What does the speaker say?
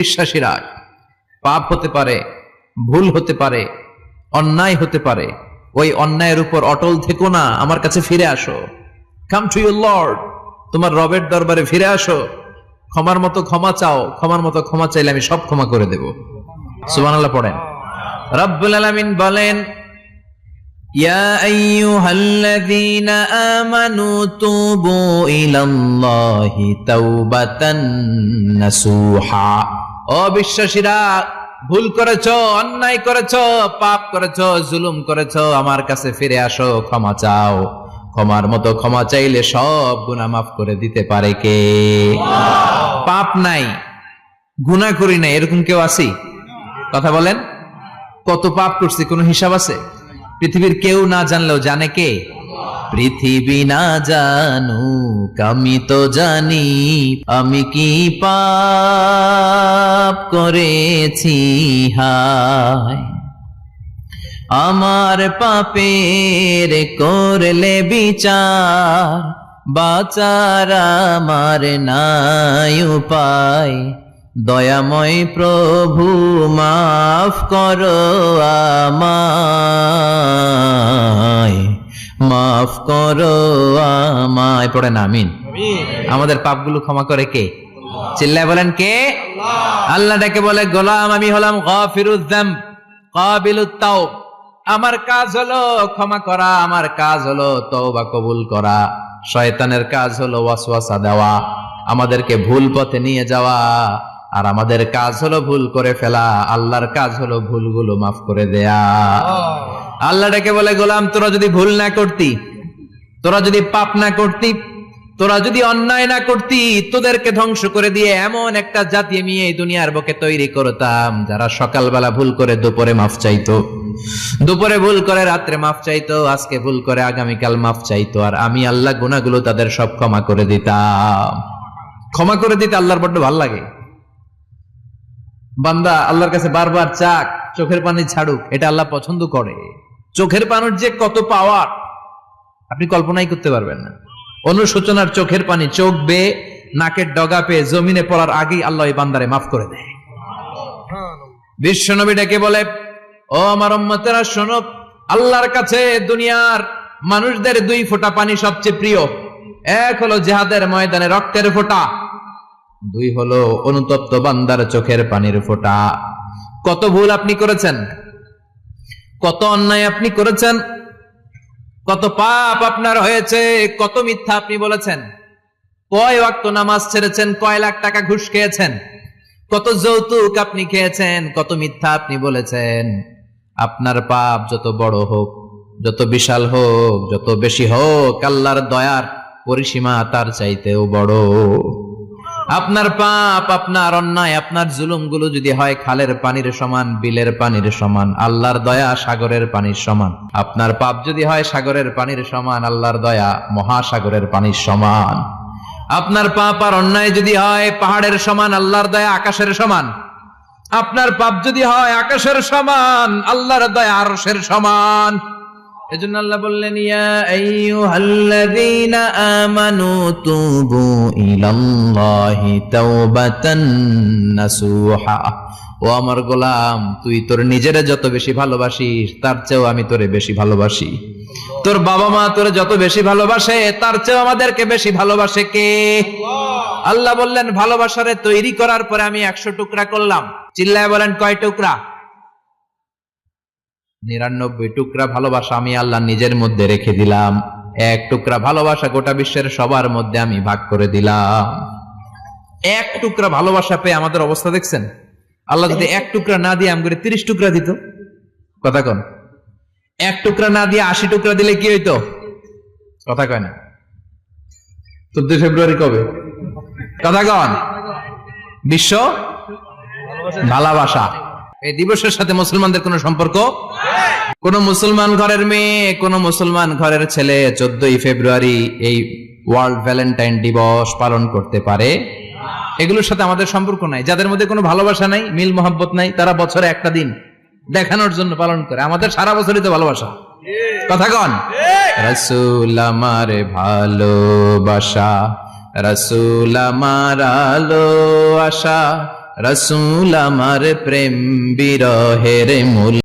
বিশ্বাসীরা পাপ হতে পারে, ভুল হতে পারে, অন্যায় হতে পারে, ওই অন্যায়ের উপর অটল থেকো না, আমার কাছে ফিরে আসো। কাম টু ইউর লর্ড, তোমার রবের দরবারে ফিরে আসো, ক্ষমার মতো ক্ষমা চাও, ক্ষমার মতো ক্ষমা চাইলে আমি সব ক্ষমা করে দেব। সুবহানাল্লাহ পড়েন। রব্বুল আলামিন বলেন, ইয়া আইয়ুহাল্লাযীনা আমানু তুবু ইলাল্লাহি তাওবাতান নাসুহা। ও বিশ্বাসীরা, ভুল করেছো, অন্যায় করেছো, পাপ করেছো, জুলুম করেছো, আমার কাছে ফিরে আসো, ক্ষমা চাও। ক্ষমার মতো ক্ষমা চাইলে সব গুনাহ মাফ করে দিতে পারে কে? পাপ নাই, গুনাহ করি নাই, এরকম কেউ আছি? কথা বলেন। কত পাপ করছি কোনো হিসাব আছে? পৃথিবীর কেউ না জানলেও জানে কে? পৃথিবী না জানুক আমি তো জানি, আমি কি পাপ করেছি হায়। আমার পাপের করলে বিচার, বাঁচার আমার নাই উপায়। দয়াময় প্রভু মাফ করো আমায়, মাফ করো আমায়। পড়েন আমিন। আমাদের পাপগুলো ক্ষমা করে কে? চিল্লায় বলেন কে? আল্লাহ ডেকে বলে, গোলাম আমি হলাম গাফিরুয যামব কাবিলুত তাওব। আমার কাজ হলো ক্ষমা করা, আমার কাজ হলো তওবা কবুল করা। শয়তানের কাজ হলো ওয়াসওয়াসা দেওয়া, আমাদেরকে ভুল পথে নিয়ে যাওয়া। আর আমাদের কাজ হলো ভুল করে ফেলা, আল্লাহর কাজ হলো ভুলগুলো মাফ করে দেয়া। আল্লাহ ডেকে বলে, গোলাম তোরা যদি ভুল না করতি, তোরা যদি পাপ না করতি, তোরা যদি অন্যায় না করতি, তোদেরকে ধ্বংস করে দিয়ে এমন একটা জাতি আমি এই দুনিয়ার বুকে তৈরি করতাম, যারা সকালবেলা ভুল করে দুপুরে মাফ চাইতো, দুপুরে ভুল করে রাত্রে মাফ চাইতো, আজকে ভুল করে আগামীকাল মাফ চাইতো। আর আমি আল্লাহ গুনাহগুলো তাদের সব ক্ষমা করে দিতাম। ক্ষমা করে দিতে আল্লাহর বড্ড ভালো লাগে। বান্দা আল্লাহর কাছে বারবার চাক, চোখের পানি ছাড়ুক, এটা আল্লাহ পছন্দ করে। চোখের পানির যে কত পাওয়ার আপনি কল্পনাই করতে পারবেন না। অনুশোচনার চোখের পানি চোখ বেয়ে নাকের ডগা পেয়ে জমিনে পড়ার আগেই আল্লাহ এই বান্দারে মাফ করে দেয়। বিশ্বনবী ডেকে বলে, ও আমার উম্মতেরা শোনো, আল্লাহর কাছে দুনিয়ার মানুষদের দুই ফোঁটা পানি সবচেয়ে প্রিয়। এক হলো জিহাদের ময়দানে রক্তের ফোঁটা, দুই হলো অনুতপ্ত বান্দার চোখের পানির ফোঁটা। কত ভুল আপনি করেছেন, কত অন্যায় আপনি করেছেন, কত পাপ আপনার হয়েছে, কত মিথ্যা আপনি বলেছেন, কয় ওয়াক্ত নামাজ ছেড়েছেন, কয় লাখ টাকা ঘুষ খেয়েছেন, কত যৌতুক আপনি খেয়েছেন, কত মিথ্যা আপনি বলেছেন। আপনার পাপ যত বড় হোক, যত বিশাল হোক, যত বেশি হোক, আল্লাহর দয়ার পরিসীমা তার চাইতেও বড়। আপনার পাপ, আপনার অন্যায়, আপনার জুলুমগুলো যদি হয় খালের পানির সমান, বিলের পানির সমান, আল্লাহর দয়া সাগরের পানির সমান। আপনার পাপ যদি হয় সাগরের পানির সমান, আল্লাহর দয়া মহাসাগরের পানির সমান। আপনার পাপ আর অন্যায় যদি হয় পাহাড়ের সমান, আল্লাহর দয়া আকাশের সমান। আপনার পাপ যদি হয় আকাশের সমান, আল্লাহর দয়া আরশের সমান। এজন্য আল্লাহ বললেন, ইয়া আইয়ুহাল্লাযীনা আমানু তুবু ইলাল্লাহি তাওবাতান নাসুহা। ও আমার গোলাম, তুই তোর নিজেরে যত বেশি ভালোবাসিস, তার চেয়েও আমি তোরে বেশি ভালোবাসি। তোর বাবা মা তোরে যত বেশি ভালোবাসে, তার চেয়েও আমাদেরকে বেশি ভালোবাসে কে? আল্লাহ বললেন, ভালোবাসারে তৈরি করার পরে আমি 100 টুকরা করলাম। চিল্লায় বলেন, কয় টুকরা? 99 টুকরা ভালোবাসা আমি আল্লাহ নিজের মধ্যে রেখে দিলাম। 1 টুকরা ভালোবাসা গোটা বিশ্বের সবার মধ্যে আমি ভাগ করে দিলাম। 1 টুকরা ভালোবাসা পেয়ে আমাদের অবস্থা দেখছেন? আল্লাহ যদি 1 টুকরা না দিয়ে আমাকে 30 টুকরা দিত, কথা কন, 1 টুকরা না দিয়ে 80 টুকরা দিলে কি হইতো? কথা কয় না। 14 ফেব্রুয়ারি কবে? কথা কন। বিশ্ব ভালোবাসা এই দিবসের সাথে মুসলমানদের কোন সম্পর্ক? কোন মুসলমান ঘরের মেয়ে, কোন মুসলমান ঘরের ছেলে 14 ফেব্রুয়ারি এই ওয়ার্ল্ড ভ্যালেন্টাইন দিবস পালন করতে পারে? এগুলোর সাথে আমাদের সম্পর্ক নাই। যাদের মধ্যে কোনো ভালোবাসা নাই, মিল মোহাব্বত নাই, তারা বছরে একটা দিন দেখানোর জন্য পালন করে। আমাদের সারা বছরই তো ভালোবাসা। কথা কন। রাসূল আমার ভালোবাসা, রাসূল আমার আলো আশা, রাসূল আমার প্রেম বিরহের মূল